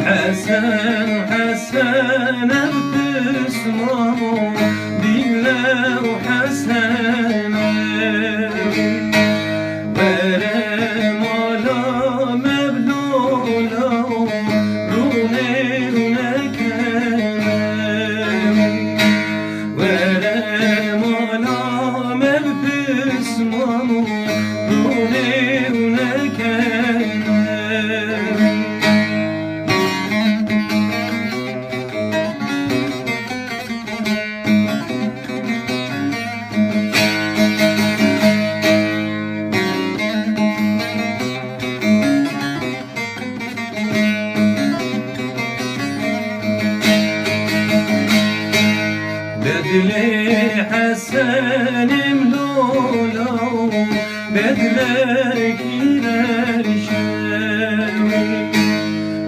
حسن حسن ابتسامه دله وحسن برم على مبلوله رونه ونكلم برم على مبتسامه رونه ونكلم بدلي حسن ملولو بدلك يرشاوي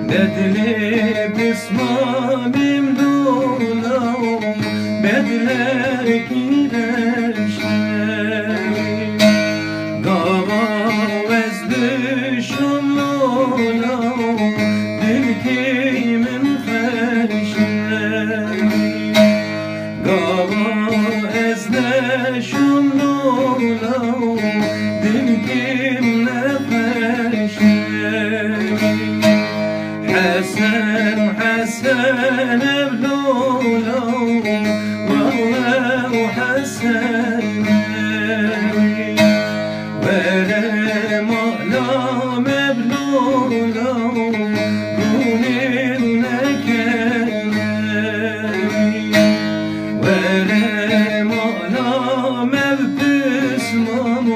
بدلي بصمام ملولو بدلك يرشاوي قاما وزدشم لولو دلكي من فرشاوي قاما ازدشم لولو دلكي من فرشاوي حسن حسن بلولو والله حسن ورم على مبلولو روني ونكلم ورم على مبتسمه